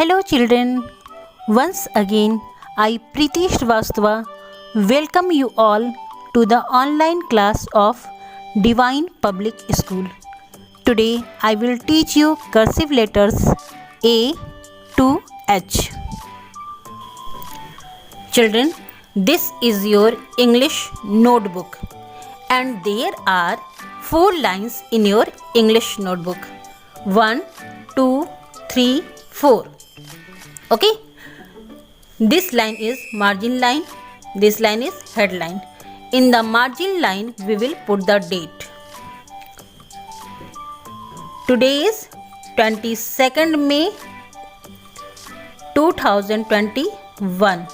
Hello children, once again I Preeti Shrivastava welcome you all to the online class of Divine Public School. Today I will teach you cursive letters A to H. Children, this is your English notebook and there are 4 lines in your English notebook. 1, 2, 3, 4. Okay, this line is margin line, this line is headline. In the margin line we will put the date. Today is 22nd May 2021.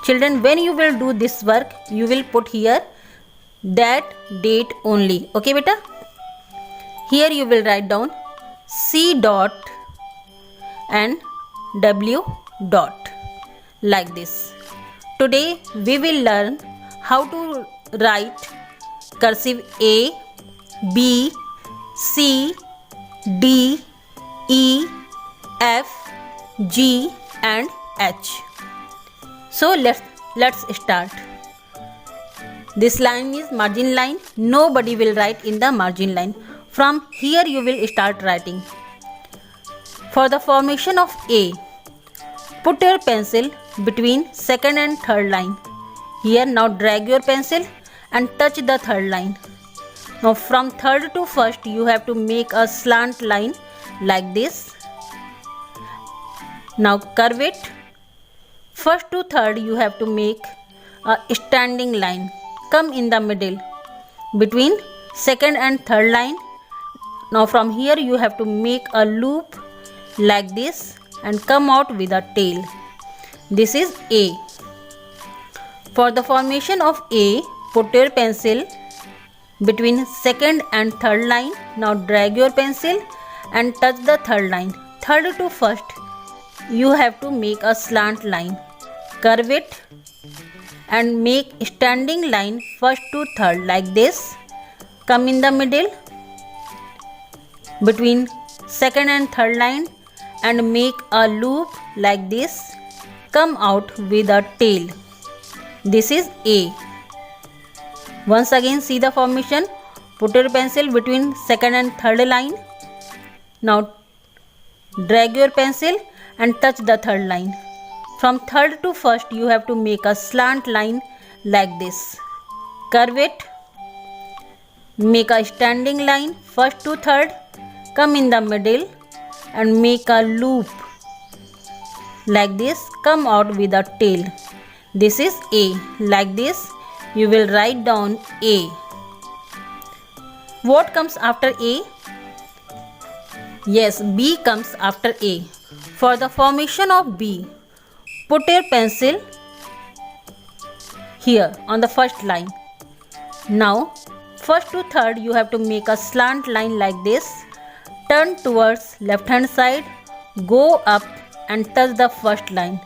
Children, when you will do this work you will put here that date only. Okay beta, here you will write down C dot and W dot like this. Today we will learn how to write cursive A, B, C, D, E, F, G and H. So let's start. This line is margin line. Nobody will write in the margin line. From here you will start writing. For the formation of A, put your pencil between second and third line. Here now drag your pencil and touch the third line. Now from third to first you have to make a slant line like this. Now curve it. First to third you have to make a standing line. Come in the middle between second and third line. Now from here you have to make a loop like this and come out with a tail. This is A. For the formation of A, put your pencil between second and third line. Now drag your pencil and touch the third line. Third to first you have to make a slant line. Curve it and make standing line first to third like this. Come in the middle between second and third line and make a loop like this. Come out with a tail. This is A. Once again see the formation. Put your pencil between second and third line. Now drag your pencil and touch the third line. From third to first you have to make a slant line like this. Curve it. Make a standing line first to third. Come in the middle and make a loop like this. Come out with a tail. This is A. Like this you will write down A. What comes after A? Yes, B comes after A. For the formation of B, put your pencil here on the first line. Now first to third you have to make a slant line like this. Turn towards left hand side, go up and touch the first line.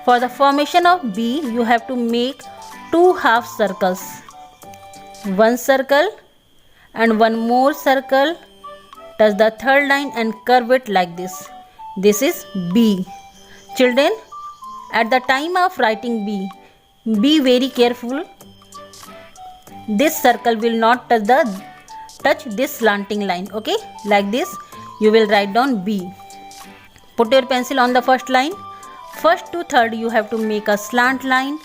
For the formation of B you have to make 2 half circles. One circle and one more circle. Touch the third line and curve it like this. This is B. Children, at the time of writing B, be very careful. This circle will not touch this slanting line. Okay, like this you will write down B. Put your pencil on the first line. First to third you have to make a slant line.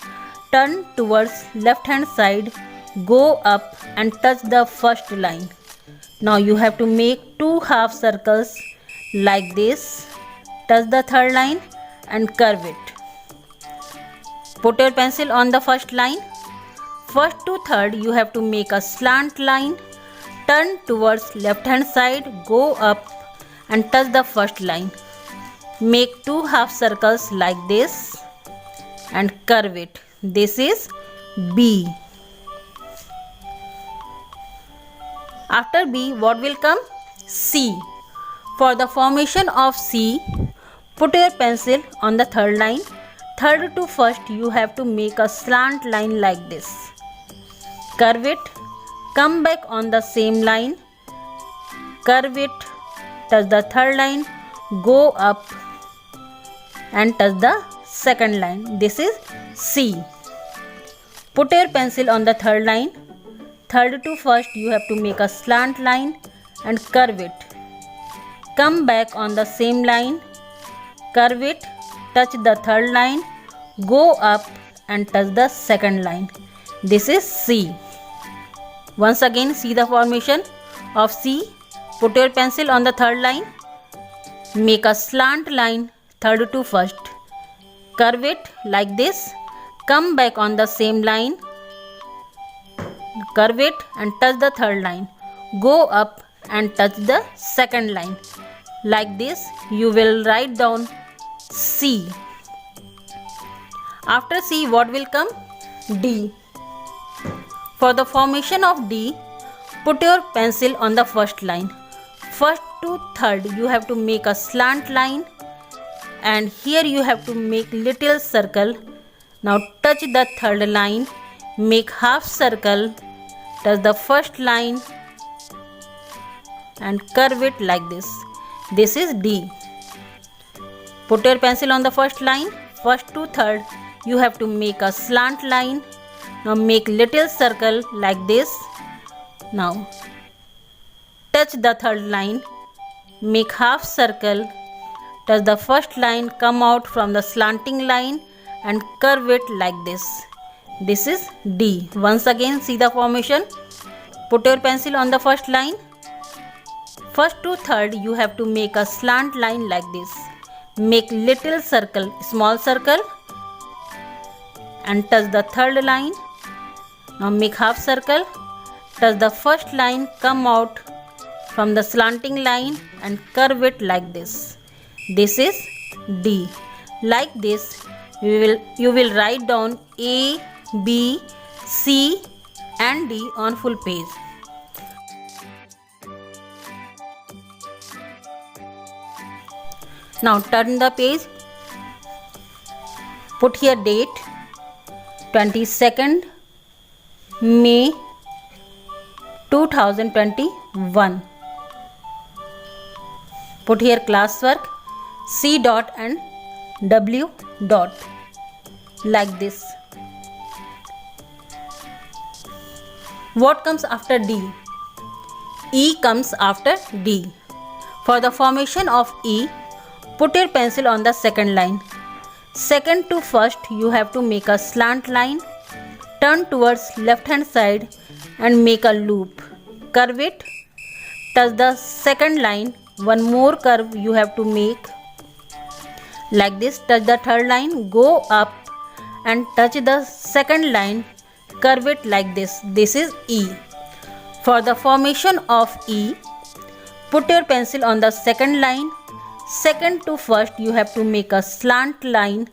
Turn towards left hand side, go up and touch the first line. Now you have to make 2 half circles like this. Touch the third line and curve it. Put your pencil on the first line. First to third you have to make a slant line. Turn towards left hand side, go up and touch the first line. Make 2 half circles like this and curve it. This is B. After B, what will come? C. For the formation of C, put your pencil on the third line. Third to first you have to make a slant line like this. Curve it. Come back on the same line. Curve it touch the third line, go up and touch the second line. This is C. Put your pencil on the third line. Third to first you have to make a slant line and curve it. Come back on the same line, curve it, touch the third line, go up and touch the second line. This is C. Once again, see the formation of C. Put your pencil on the third line, make a slant line third to first, curve it like this, come back on the same line, curve it and touch the third line, go up and touch the second line. Like this you will write down C. After C, what will come? D. For the formation of D, put your pencil on the first line. First to third you have to make a slant line and here you have to make little circle. Now touch the third line, make half circle, touch the first line and curve it like this. This is D. Put your pencil on the first line. First to third you have to make a slant line. Now make little circle like this. Now touch the third line, make half circle, touch the first line, come out from the slanting line and curve it like this. This is D. Once again, see the formation. Put your pencil on the first line. First to third you have to make a slant line like this. Make little circle, small circle and touch the third line. Now make half circle, touch the first line, come out from the slanting line and curve it like this. This is D. Like this you will write down A, B, C and D on full page. Now turn the page. Put here date 22nd May 2021. Put here classwork C dot and W dot like this. What comes after D? E comes after D. For the formation of E, put your pencil on the second line. Second to first you have to make a slant line, turn towards left hand side and make a loop. Curve it, touch the second line, one more curve you have to make like this, touch the third line, go up and touch the second line, curve it like this. This is E. For the formation of E, put your pencil on the second line. Second to first you have to make a slant line,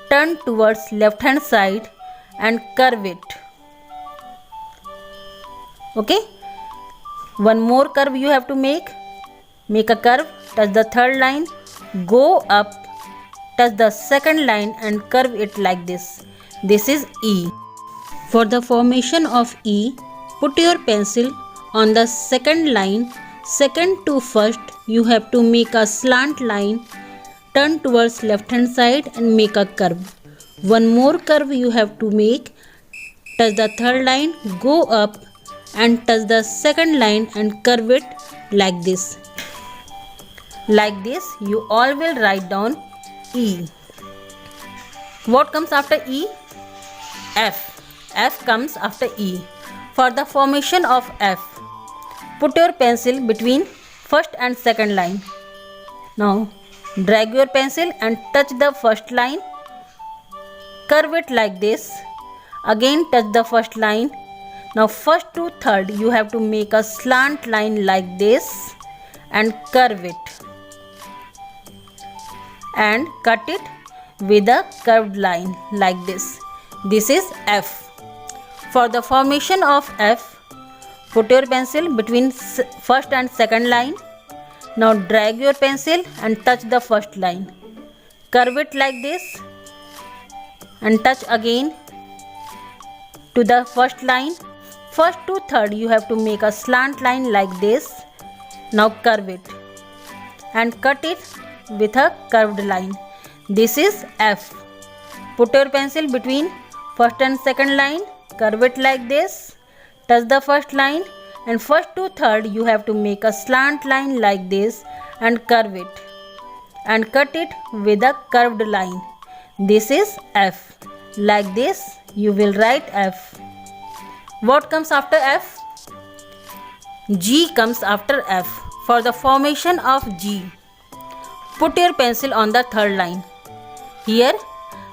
turn towards left hand side and curve it. Okay, one more curve you have to make a curve, touch the third line, go up, touch the second line and curve it like this. This is E. For the formation of E, put your pencil on the second line. Second to first you have to make a slant line, turn towards left hand side and make a curve. One more curve you have to make, touch the third line, go up and touch the second line and curve it like this. Like this you all will write down E. What comes after E? F. F comes after E. For the formation of F, put your pencil between first and second line. Now drag your pencil and touch the first line, curve it like this, again touch the first line. Now first to third you have to make a slant line like this and curve it and cut it with a curved line like this. This is F. For the formation of F, put your pencil between first and second line. Now drag your pencil and touch the first line. Curve it like this and touch again to the first line. First to third you have to make a slant line like this. Now curve it. and cut it with a curved line. This is F. Put your pencil between first and second line, curve it like this, touch the first line, and first to third you have to make a slant line like this and curve it and cut it with a curved line. This is F. Like this you will write F. What comes after F? G comes after F. For the formation of G, put your pencil on the third line. Here,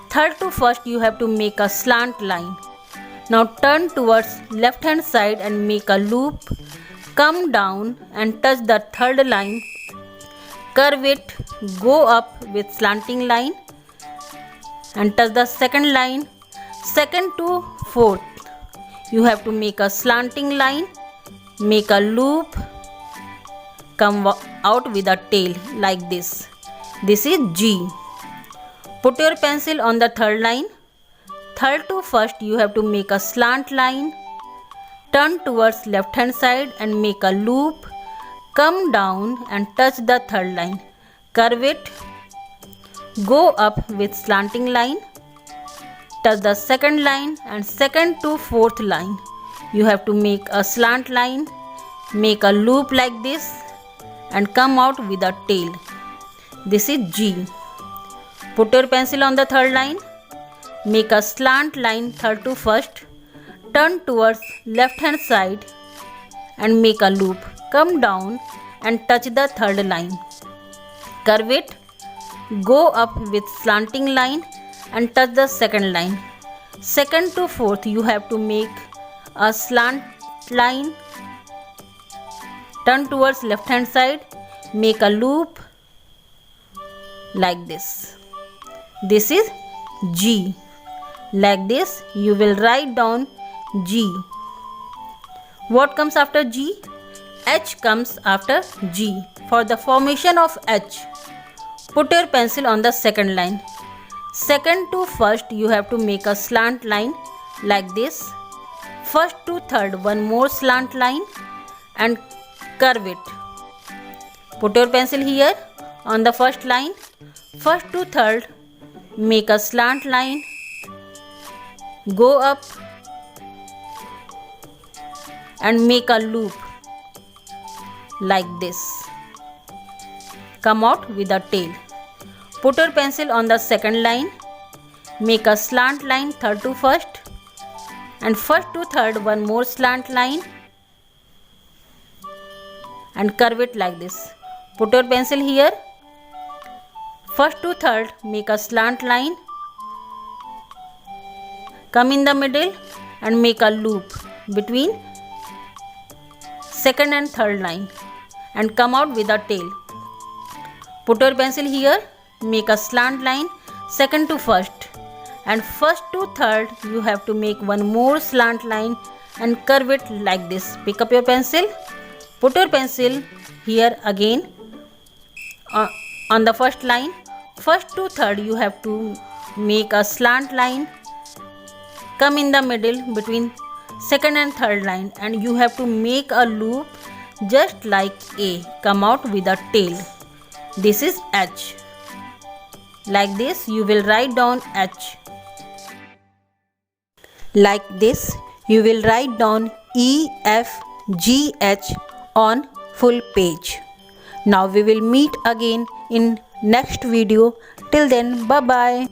third to first you have to make a slant line. Now turn towards left hand side and make a loop. Come down and touch the third line. Curve it, go up with slanting line and touch the second line. Second to fourth you have to make a slanting line, make a loop, come out with a tail like this. This is G. Put your pencil on the third line. Third to first you have to make a slant line. Turn towards left hand side and make a loop. Come down and touch the third line. Curve it. Go up with slanting line. Touch the second line and second to fourth line. You have to make a slant line. Make a loop like this and come out with a tail. This is G. Put your pencil on the third line. Make a slant line third to first. Turn towards left hand side and make a loop. Come down and touch the third line. Curve it. Go up with slanting line and touch the second line. Second to fourth you have to make a slant line. Turn towards left hand side. Make a loop like this. This is G. Like this you will write down G. What comes after G? H comes after G. For the formation of H, put your pencil on the second line. Second to first you have to make a slant line like this. First to third one more slant line and curve it. Put your pencil here on the first line. First to third make a slant line. Go up and make a loop like this. Come out with a tail. Put your pencil on the second line. Make a slant line third to first and first to third one more slant line and curve it like this. Put your pencil here. First to third make a slant line. Come in the middle and make a loop between second and third line and come out with a tail. Put your pencil here. Make a slant line second to first and first to third you have to make one more slant line and curve it like this. Pick up your pencil. Put your pencil here again on the first line. First to third you have to make a slant line. Come in the middle between second and third line and you have to make a loop just like A. Come out with a tail. This is H. Like this you will write down H. Like this you will write down E, F, G, H on full page. Now we will meet again in next video. Till then, bye bye.